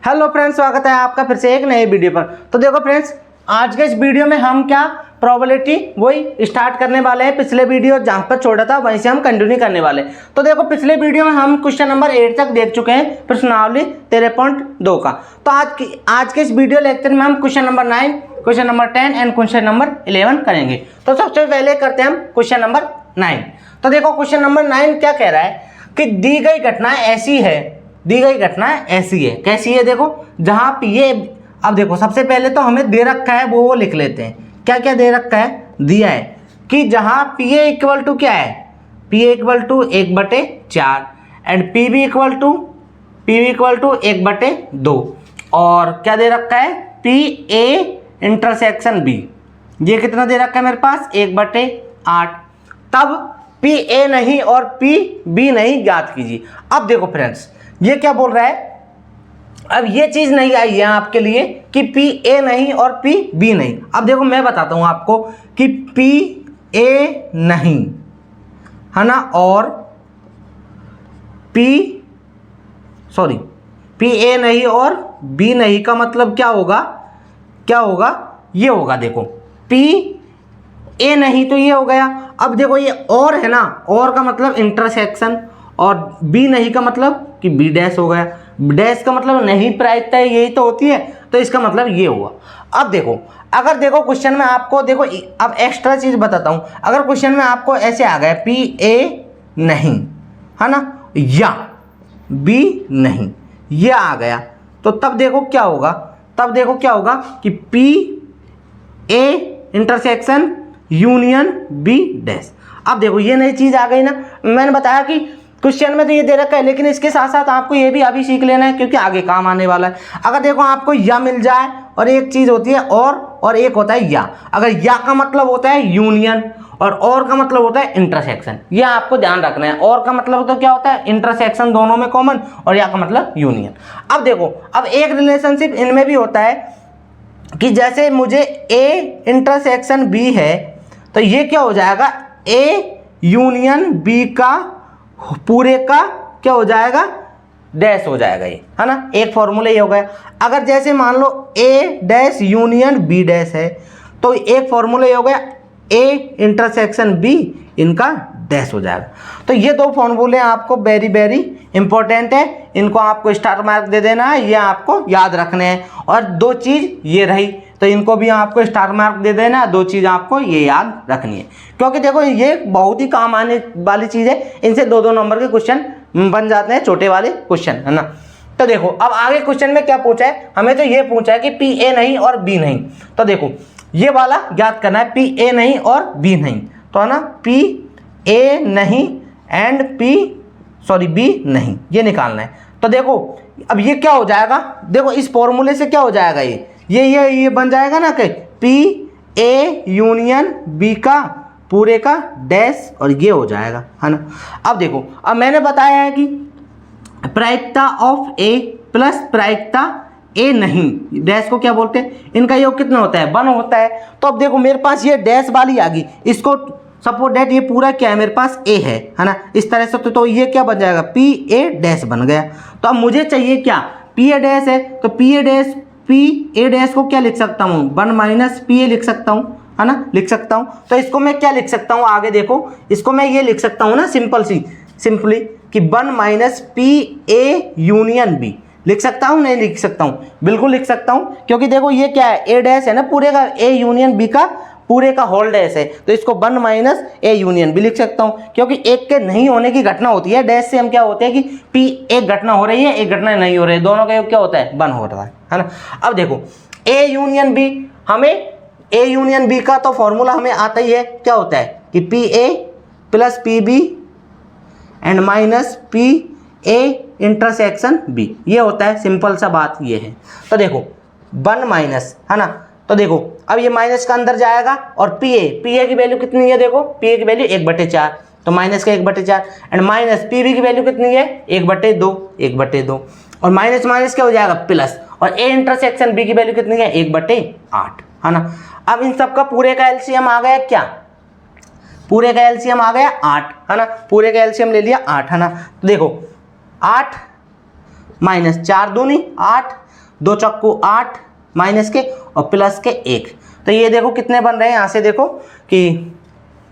Hello friends, स्वागत है आपका फिर से एक नए वीडियो पर। तो देखो फ्रेंड्स, आज के इस वीडियो में हम क्या प्रोबेबिलिटी वही स्टार्ट करने वाले हैं। पिछले वीडियो जहां पर छोड़ा था वहीं से हम कंटिन्यू करने वाले हैं। तो देखो, पिछले वीडियो में हम क्वेश्चन नंबर 8 तक देख चुके हैं, प्रश्नावली 13.2 का। तो आज के इस वीडियो लेक्चर में हम question number 9, question number 10 and question number 11 करेंगे। तो सबसे पहले करते हैं हम क्वेश्चन नंबर 9। तो देखो, क्वेश्चन नंबर 9 क्या कह रहा है कि दी गई घटना ऐसी है, दी गई घटना ऐसी है। कैसी है? देखो, जहां पे ये, अब देखो सबसे पहले तो हमें दे रखा है वो लिख लेते हैं। क्या क्या दे रखा है? दिया है कि जहां पी ए इक्वल टू क्या है, P A equal to 1/4 and P B equal to 1/2 और क्या दे रखा है, पी ए इंटरसेक्शन बी। ये कितना दे रखा है मेरे पास? 1/8। तब पी ए नहीं और पी बी नहीं ज्ञात कीजिए। अब देखो फ्रेंड्स, ये क्या बोल रहा है, अब ये चीज नहीं आई है आपके लिए कि पी ए नहीं और पी बी नहीं। अब देखो, मैं बताता हूं आपको कि पी ए नहीं है ना, और पी ए नहीं और बी नहीं का मतलब क्या होगा? क्या होगा? ये होगा, देखो पी ए नहीं तो ये हो गया। अब देखो, ये और है ना, और का मतलब इंटरसेक्शन, और बी नहीं का मतलब कि बी डैश हो गया। डैश का मतलब नहीं प्रायिकता है, यही तो होती है, तो इसका मतलब ये हुआ। अब देखो, अगर देखो क्वेश्चन में आपको, देखो अब एक्स्ट्रा चीज बताता हूं। अगर क्वेश्चन में आपको ऐसे आ गया पी ए नहीं है ना, या बी नहीं, ये आ गया, तो तब देखो क्या होगा, तब देखो क्या होगा कि P A intersection union B dash. अब देखो, ये नई चीज आ गई ना। मैंने बताया कि क्वेश्चन में तो ये दे रखा है, लेकिन इसके साथ साथ आपको ये भी अभी सीख लेना है, क्योंकि आगे काम आने वाला है। अगर देखो आपको या मिल जाए, और एक चीज होती है और एक होता है या। अगर या का मतलब होता है यूनियन और का मतलब होता है इंटरसेक्शन, ये आपको ध्यान रखना है। और का मतलब तो क्या होता है? इंटरसेक्शन, दोनों में कॉमन, और या का मतलब यूनियन। अब देखो, अब एक रिलेशनशिप इनमें भी होता है कि जैसे मुझे ए इंटरसेक्शन बी है, तो ये क्या हो जाएगा, ए यूनियन बी का पूरे का क्या हो जाएगा, डैश हो जाएगा, ये है ना। एक फॉर्मूला ये हो गया। अगर जैसे मान लो ए डैश यूनियन बी डैश है, तो एक फॉर्मूला ये हो गया, ए इंटरसेक्शन बी, इनका डैश हो जाएगा। तो ये दो फॉर्मूले आपको वेरी वेरी इंपॉर्टेंट है, इनको आपको स्टार मार्क दे देना है, ये आपको याद रखने हैं। और दो चीज ये रही, तो इनको भी आपको स्टार मार्क दे देना है। दो चीज आपको ये याद रखनी है, क्योंकि देखो ये बहुत ही काम आने वाली चीज है। इनसे 2-2 नंबर के क्वेश्चन बन जाते हैं, छोटे वाले क्वेश्चन, है ना। तो देखो, अब आगे क्वेश्चन में क्या पूछा है, हमें तो ये पूछा है कि पी ए नहीं और बी नहीं। तो देखो, ये वाला ज्ञात करना है, पी ए नहीं और बी नहीं, तो है ना, पी ए नहीं एंड बी नहीं, ये निकालना है। तो देखो, अब ये क्या हो जाएगा, देखो इस फॉर्मूले से क्या हो जाएगा, ये बन जाएगा ना कि पी ए यूनियन बी का पूरे का डैश, और ये हो जाएगा, है ना। अब देखो, अब मैंने बताया है कि प्रायिकता ऑफ ए प्लस प्रायिकता ए नहीं डैश को क्या बोलते हैं, इनका योग कितना होता है, 1 होता है। तो अब देखो, मेरे पास ये डैश वाली आ गई, इसको सपोज डेट ये पूरा क्या है, मेरे पास ए है ना, इस तरह से। तो ये क्या बन जाएगा, पी ए डैश बन गया। तो अब मुझे चाहिए क्या, पी ए डैश है, तो पी ए डैश को क्या लिख सकता हूँ, 1 - पी ए लिख सकता हूँ, है ना, लिख सकता हूँ। तो इसको मैं क्या लिख सकता हूँ, आगे देखो, इसको मैं ये लिख सकता हूँ ना, सिंपली कि 1 - पी ए यूनियन बी। लिख सकता हूँ, नहीं लिख सकता हूँ? बिल्कुल लिख सकता हूँ, क्योंकि देखो ये क्या है, ए डैश है ना पूरे का, ए यूनियन बी का पूरे का होल डैश है, तो इसको 1 - ए यूनियन बी लिख सकता हूँ। क्योंकि एक के नहीं होने की घटना होती है, डैश से हम क्या होते हैं कि पी एक घटना हो रही है, एक घटना नहीं हो रही है, दोनों का योग क्या होता है, 1 हो रहा है ना। अब देखो, ए यूनियन बी, हमें ए यूनियन बी का तो फॉर्मूला हमें आता ही है, क्या होता है कि P A plus P B and minus P A intersection B, ये होता है, सिंपल सा बात ये है। तो देखो 1 - है ना, तो देखो अब ये माइनस का अंदर जाएगा, और पी ए की वैल्यू कितनी है, देखो पी ए की वैल्यू 1/4, तो माइनस का 1/4 एंड माइनस पी बी की वैल्यू कितनी है, 1/2, और माइनस क्या हो जाएगा, प्लस, और ए इंटरसेक्शन बी की वैल्यू कितनी है, 1/8, है ना। अब इन सब का पूरे का एलसीएम आ गया क्या, पूरे का एलसीएम आ गया 8, है ना, पूरे का एलसीएम ले लिया 8, है ना। तो देखो 8 - 4 दूनी 8, 2 चक्कू 8 माइनस के और प्लस के 1। तो ये देखो कितने बन रहे हैं, यहाँ से देखो कि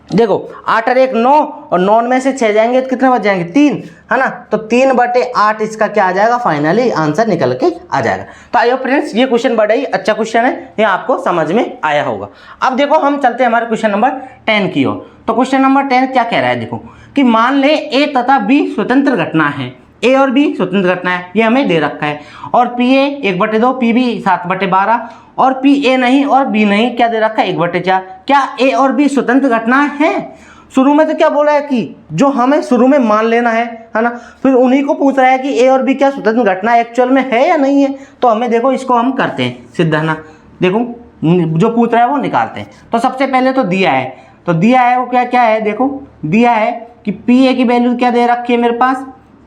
देखो 8 और 1 9 और 9 में से 6 जाएंगे तो कितने बच जाएंगे 3, है ना। तो 3/8 इसका क्या आ जाएगा, फाइनली आंसर निकल के आ जाएगा। तो आइए फ्रेंड्स, ये क्वेश्चन बड़ा ही अच्छा क्वेश्चन है, ये आपको समझ में आया होगा। अब देखो हम चलते हैं हमारे क्वेश्चन नंबर 10 की ओर। तो क्वेश्चन नंबर 10 क्या कह रहा है, देखो कि मान ले ए तथा बी स्वतंत्र घटना है, ए और बी स्वतंत्र घटना है, ये हमें दे रखा है, और पी ए 1/2, पी बी 7/12 और पी ए नहीं और बी नहीं क्या दे रखा है 1/4। क्या ए और बी स्वतंत्र घटना है? शुरू में तो क्या बोला है कि जो हमें शुरू में मान लेना है ना, फिर उन्हीं को पूछ रहा है कि ए और बी क्या स्वतंत्र घटना एक्चुअल में है या नहीं है। तो हमें देखो इसको हम करते हैं सिद्ध, है ना। देखो जो पूछ रहा है वो निकालते हैं। तो सबसे पहले तो दिया है, तो दिया है वो क्या क्या है, देखो दिया है कि पी ए की वैल्यू क्या दे रखी है मेरे पास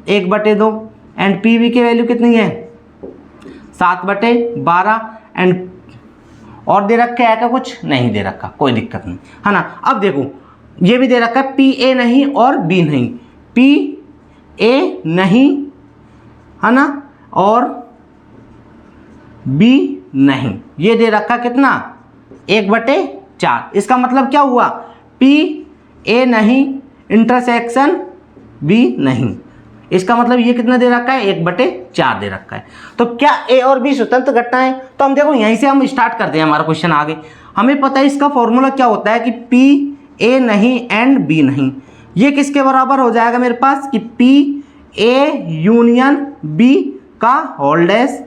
1/2 एंड पी बी की वैल्यू कितनी है 7/12 एंड और दे रखा है क्या, कुछ नहीं दे रखा, कोई दिक्कत नहीं, है ना। अब देखो ये भी दे रखा है पी ए नहीं और बी नहीं, पी ए नहीं, है ना, और बी नहीं, ये दे रखा कितना 1/4। इसका मतलब क्या हुआ, पी ए नहीं इंटरसेक्शन बी नहीं, इसका मतलब ये कितना दे रखा है 1/4 दे रखा है। तो क्या ए और बी स्वतंत्र घटना है? तो हम देखो यहीं से हम स्टार्ट करते हैं हमारा क्वेश्चन आगे। हमें पता है इसका फॉर्मूला क्या होता है कि पी ए नहीं एंड बी नहीं, ये किसके बराबर हो जाएगा मेरे पास कि पी ए यूनियन बी का होल डैश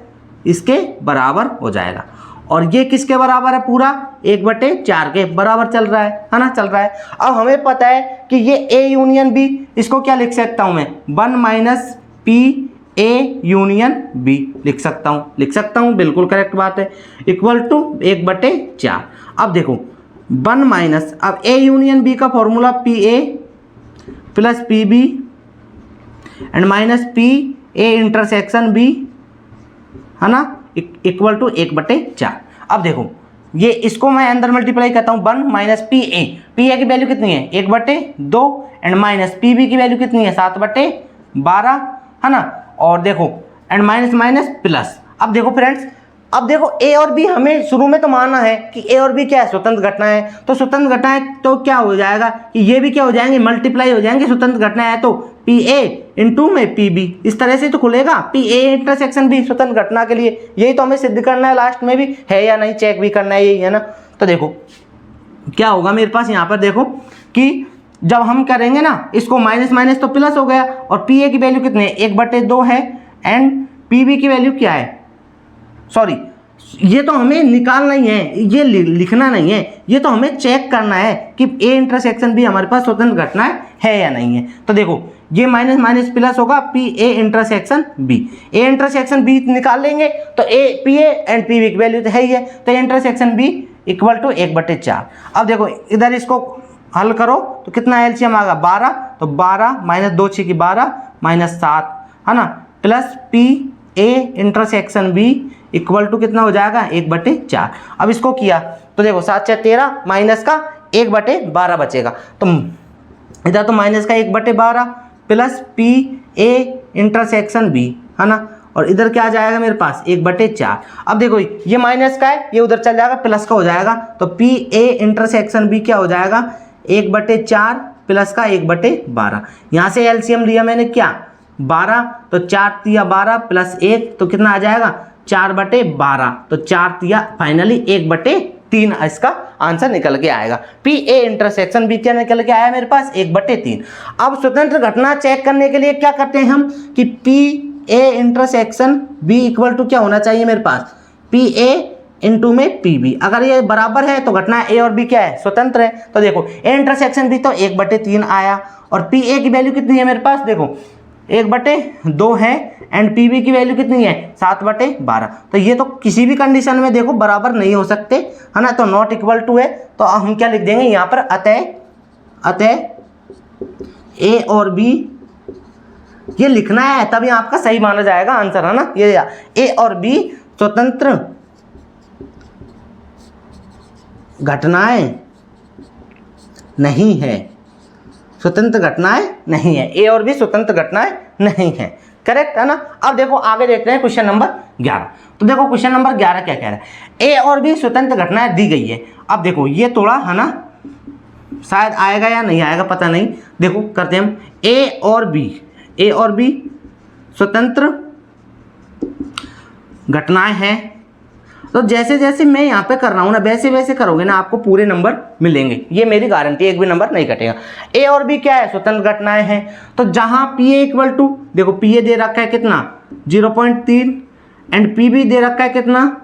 इसके बराबर हो जाएगा। और ये किसके बराबर है, पूरा 1/4 के बराबर चल रहा है ना, चल रहा है। अब हमें पता है कि ये ए यूनियन बी, इसको क्या लिख सकता हूं मैं 1 - पी ए यूनियन बी लिख सकता हूं, बिल्कुल करेक्ट बात है, इक्वल टू 1/4। अब देखो 1 - अब ए यूनियन बी का formula P A plus P B and minus P A intersection B, है ना, इक्वल टू 1/4। अब देखो ये इसको मैं अंदर मल्टीप्लाई करता हूँ 1 - पी ए की वैल्यू कितनी है 1/2 एंड माइनस पी बी की वैल्यू कितनी है 7/12, है ना, और देखो एंड माइनस माइनस प्लस। अब देखो फ्रेंड्स, अब देखो ए और बी हमें शुरू में तो मानना है कि ए और बी क्या है स्वतंत्र घटना है। तो स्वतंत्र घटना है तो क्या हो जाएगा कि ये भी क्या हो जाएंगे मल्टीप्लाई हो जाएंगे, स्वतंत्र घटना है तो पी ए इंटू में पी बी, इस तरह से तो खुलेगा पी ए इंटरसेक्शन बी स्वतंत्र घटना के लिए। यही तो हमें सिद्ध करना है, लास्ट में भी है या नहीं चेक भी करना है, यही है ना। तो देखो क्या होगा मेरे पास यहाँ पर, देखो कि जब हम करेंगे ना इसको माइनस माइनस तो प्लस हो गया, और पी ए की वैल्यू कितनी है 1/2 है एंड पी बी की वैल्यू क्या है, सॉरी ये तो हमें निकालना ही है, ये लिखना नहीं है, ये तो हमें चेक करना है कि ए इंटरसेक्शन बी हमारे पास स्वतंत्र घटना है या नहीं है। तो देखो ये माइनस माइनस प्लस होगा P A intersection B, A intersection B निकाल लेंगे तो A P A and P B की वैल्यू तो है ही है, तो इंटरसेक्शन बी इक्वल टू 1/4। अब देखो इधर इसको हल करो तो कितना एलसीएम आएगा 12, तो 12 - 2 6 की 12 -7, है ना, plus P A intersection B equal to कितना हो जाएगा 1/4। अब इसको किया तो देखो 7 6 13 माइनस का 1/12 बचेगा, तो इधर तो माइनस का 1/12 plus P A intersection B, है ना, और इधर क्या आ जाएगा मेरे पास 1/4। अब देखो ये माइनस का है, ये उधर चल जाएगा प्लस का हो जाएगा, तो पी ए इंटरसेक्शन बी क्या हो जाएगा 1/4 प्लस का 1/12। यहाँ से एलसीएम लिया मैंने क्या 12, तो 4 तिया 12 प्लस 1 तो कितना आ जाएगा 4/12, तो 4 तिया फाइनली 1/3 इसका आंसर निकल के आएगा। पी ए इंटरसेक्शन बी क्या निकल के आया मेरे पास 1/3। अब स्वतंत्र घटना चेक करने के लिए क्या करते हैं हम कि P A intersection B equal to क्या होना चाहिए मेरे पास पी ए इंटू में पी बी। अगर ये बराबर है तो घटना ए और बी क्या है स्वतंत्र है। तो देखो ए इंटरसेक्शन बी तो 1/3 आया, और पी ए की वैल्यू कितनी है मेरे पास देखो 1/2 है एंड पी बी की वैल्यू कितनी है 7/12। तो ये तो किसी भी कंडीशन में देखो बराबर नहीं हो सकते, है ना, तो नॉट इक्वल टू है, तो हम क्या लिख देंगे यहाँ पर अतः ए और बी ये लिखना है तभी आपका सही माना जाएगा आंसर, है ना। ये ए और बी स्वतंत्र घटनाएं नहीं है, स्वतंत्र घटनाएं नहीं है, ए और बी स्वतंत्र घटनाएं नहीं है। करेक्ट है ना। अब देखो आगे देखते हैं क्वेश्चन नंबर 11। तो देखो क्वेश्चन नंबर 11 क्या कह रहा है, ए और बी स्वतंत्र घटनाएं दी गई है। अब देखो ये थोड़ा है ना, शायद आएगा या नहीं आएगा पता नहीं। देखो करते हैं हम, ए और बी स्वतंत्र घटनाएं हैं। तो जैसे जैसे मैं यहाँ पे कर रहा हूँ ना, वैसे वैसे करोगे ना, आपको पूरे नंबर मिलेंगे, ये मेरी गारंटी, एक भी नंबर नहीं कटेगा। ए और बी क्या है, स्वतंत्र घटनाएं हैं। तो जहाँ पी ए इक्वल टू, देखो पी ए दे रखा है कितना 0.3 एंड पी बी दे रखा है कितना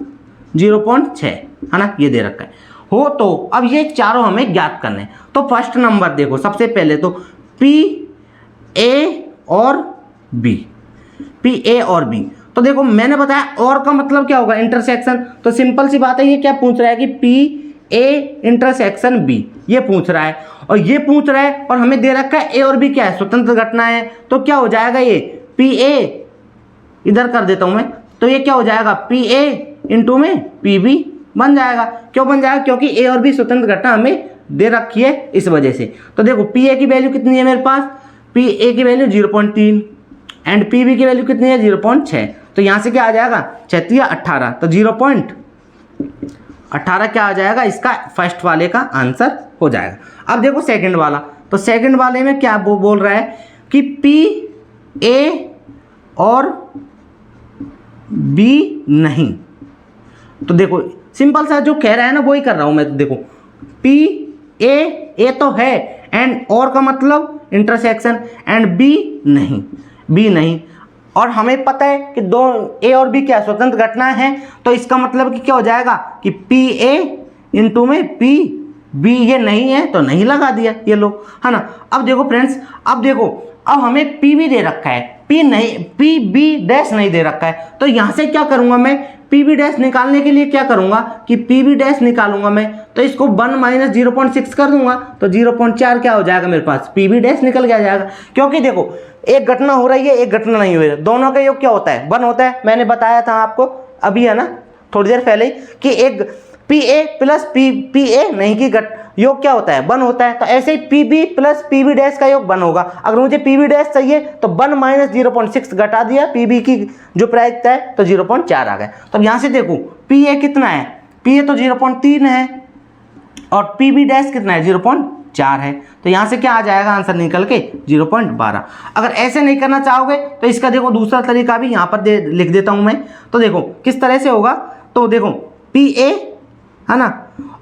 0.6, है ना, ये दे रखा है हो। तो अब ये चारों हमें ज्ञात करने हैं। तो फर्स्ट नंबर देखो, सबसे पहले तो पी ए और बी। तो देखो मैंने बताया और का मतलब क्या होगा, इंटरसेक्शन। तो सिंपल सी बात है, ये क्या पूछ रहा है कि पी ए इंटरसेक्शन बी, ये पूछ रहा है और ये पूछ रहा है, और हमें दे रखा है ए और बी क्या है, स्वतंत्र घटना है। तो क्या हो जाएगा, ये पी ए इधर कर देता हूं मैं, तो ये क्या हो जाएगा पी ए इंटू में पी बी बन जाएगा। क्यों बन जाएगा, क्योंकि ए और बी स्वतंत्र घटना हमें दे रखी है इस वजह से। तो देखो पी ए की वैल्यू कितनी है मेरे पास, पी ए की वैल्यू 0.3 एंड पी बी की वैल्यू कितनी है 0.6। तो यहाँ से क्या आ जाएगा 6 18, तो 0.18 क्या आ जाएगा, इसका फर्स्ट वाले का आंसर हो जाएगा। अब देखो सेकंड वाला, तो सेकंड वाले में क्या वो बोल रहा है कि पी ए और बी नहीं। तो देखो सिंपल सा जो कह रहा है ना वही कर रहा हूं मैं। तो देखो पी ए तो है एंड और का मतलब इंटरसेक्शन एंड बी नहीं, और हमें पता है कि दो ए और बी क्या स्वतंत्र घटनाएं हैं। तो इसका मतलब कि क्या हो जाएगा कि पी ए इंटू में पी बी, ये नहीं है तो नहीं लगा दिया ये लोग, है ना। अब देखो फ्रेंड्स, अब देखो अब हमें पी बी दे रखा है, पी बी डैश नहीं दे रखा है। तो यहाँ से क्या करूँगा मैं, पी बी डैश निकालने के लिए क्या करूँगा कि पी बी डैश निकालूंगा मैं, तो इसको 1 माइनस 0.6 कर दूंगा, तो 0.4 क्या हो जाएगा मेरे पास, पी बी डैश निकल गया जाएगा। क्योंकि देखो एक घटना हो रही है, एक घटना नहीं हो रही है, दोनों का योग क्या होता है 1 होता है। मैंने बताया था आपको अभी, है ना, थोड़ी देर पहले ही, कि एक पी ए प्लस पी ए नहीं की योग क्या होता है 1 होता है। तो ऐसे ही P B plus P B dash का योग 1 होगा। अगर मुझे पी बी डैश चाहिए तो 1 माइनस 0.6 घटा दिया, पी बी की जो प्रायिकता है तो 0.4 आ गया। तो यहाँ से देखो पी ए कितना है, पी ए तो 0.3 है और पी बी डैश कितना है 0.4 है। तो यहाँ से क्या आ जाएगा आंसर निकल के 0.12। अगर ऐसे नहीं करना चाहोगे तो इसका देखो दूसरा तरीका भी यहाँ पर लिख देता हूँ मैं। तो देखो किस तरह से होगा, तो देखो पी ए है ना,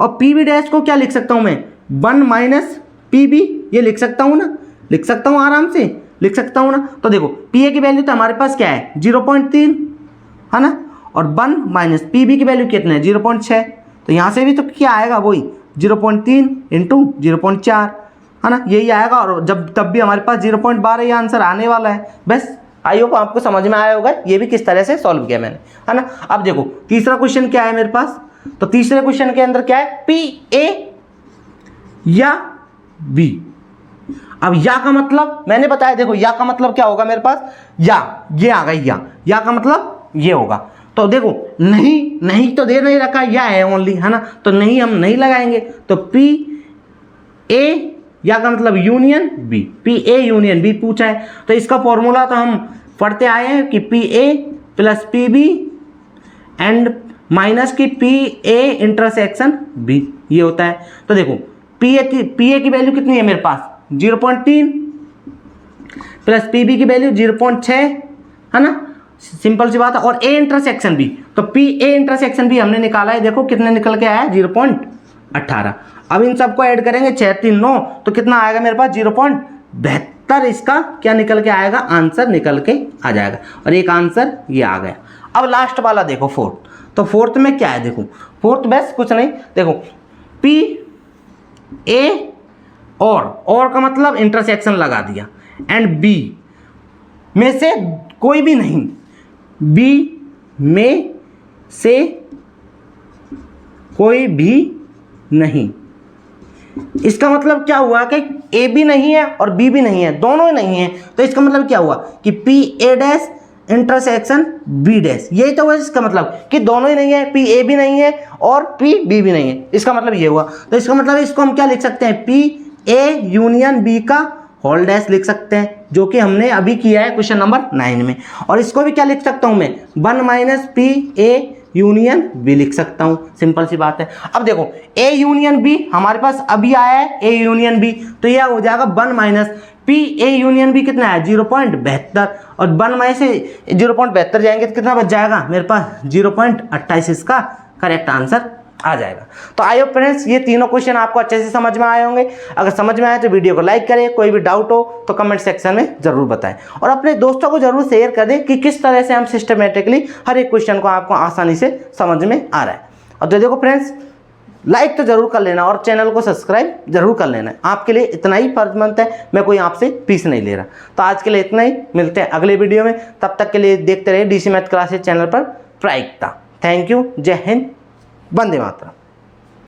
और पी बी डैश को क्या लिख सकता हूँ मैं 1 माइनस पी बी, ये लिख सकता हूँ ना, लिख सकता हूँ आराम से लिख सकता हूँ ना। तो देखो पी ए की वैल्यू तो हमारे पास क्या है 0.3 है ना, और 1 माइनस पी बी की वैल्यू कितना है 0.6। तो यहाँ से भी तो क्या आएगा वही 0.3 इंटू 0.4 है ना, यही आएगा। और जब तब भी हमारे पास 0.12 ये आंसर आने वाला है। बस आई होप आपको समझ में आया होगा ये भी किस तरह से सॉल्व किया मैंने, है ना। अब देखो तीसरा क्वेश्चन क्या है मेरे पास, तो तीसरे क्वेश्चन के अंदर क्या है पी ए या बी। अब या का मतलब मैंने बताया, देखो या का मतलब क्या होगा मेरे पास, या ये आ गई, या का मतलब ये होगा। तो देखो नहीं तो दे नहीं रखा, या है ओनली, है ना, तो नहीं हम नहीं लगाएंगे। तो पी ए या का मतलब union B, P A union B पूछा है। तो इसका फॉर्मूला तो हम पढ़ते आए हैं कि P A plus P B and minus की पी ए इंटरसेक्शन बी, ये होता है। तो देखो पी ए की वैल्यू कितनी है मेरे पास 0.3 प्लस पी बी की वैल्यू 0.6 है ना, सिंपल सी बात है। और ए इंटरसेक्शन बी, तो पी ए इंटरसेक्शन बी हमने निकाला है, देखो कितने निकल के आया है 0.18। अब इन सबको ऐड करेंगे 6 3 9, तो कितना आएगा मेरे पास 0.72। इसका क्या निकल के आएगा, आंसर निकल के आ जाएगा। और एक आंसर ये आ गया। अब लास्ट वाला देखो फोर्थ, तो फोर्थ में क्या है, देखो फोर्थ बस कुछ नहीं, देखो पी ए और का मतलब इंटरसेक्शन लगा दिया एंड बी में से कोई भी नहीं, बी में से कोई भी नहीं। इसका मतलब क्या हुआ कि ए भी नहीं है और बी भी नहीं है, दोनों ही नहीं है। तो इसका मतलब क्या हुआ कि P A dash intersection B dash, यही तो हुआ इसका मतलब कि दोनों ही नहीं है, पी ए भी नहीं है और पी बी भी नहीं है। इसका मतलब ये हुआ। तो इसका मतलब इसको हम क्या लिख सकते हैं, पी ए यूनियन बी का होल डैश लिख सकते हैं, जो कि हमने अभी किया है क्वेश्चन नंबर 9 में। और इसको भी क्या लिख सकता हूँ मैं, 1 minus P A union B लिख सकता हूँ, सिंपल सी बात है। अब देखो ए यूनियन बी हमारे पास अभी आया है, ए यूनियन बी, तो यह हो जाएगा 1 minus P A union B कितना है 0.72, और 1 में से 0.72 जाएंगे तो कितना बच जाएगा मेरे पास 0.28, इसका करेक्ट आंसर आ जाएगा। तो आई होप फ्रेंड्स ये तीनों क्वेश्चन आपको अच्छे से समझ में आए होंगे। अगर समझ में आए तो वीडियो को लाइक करें, कोई भी डाउट हो तो कमेंट सेक्शन में जरूर बताएं, और अपने दोस्तों को जरूर शेयर कर दें कि किस तरह से हम सिस्टमेटिकली हर एक क्वेश्चन को आपको आसानी से समझ में आ रहा है। और तो देखो फ्रेंड्स लाइक तो जरूर कर लेना और चैनल को सब्सक्राइब जरूर कर लेना, आपके लिए इतना ही फर्जमंद है, मैं कोई आपसे फीस नहीं ले रहा। तो आज के लिए इतना ही, मिलते हैं अगले वीडियो में, तब तक के लिए देखते रहिए डीसी मैथ क्लासेस चैनल पर प्रायिकता। थैंक यू, जय हिंद, वंदे मातरम।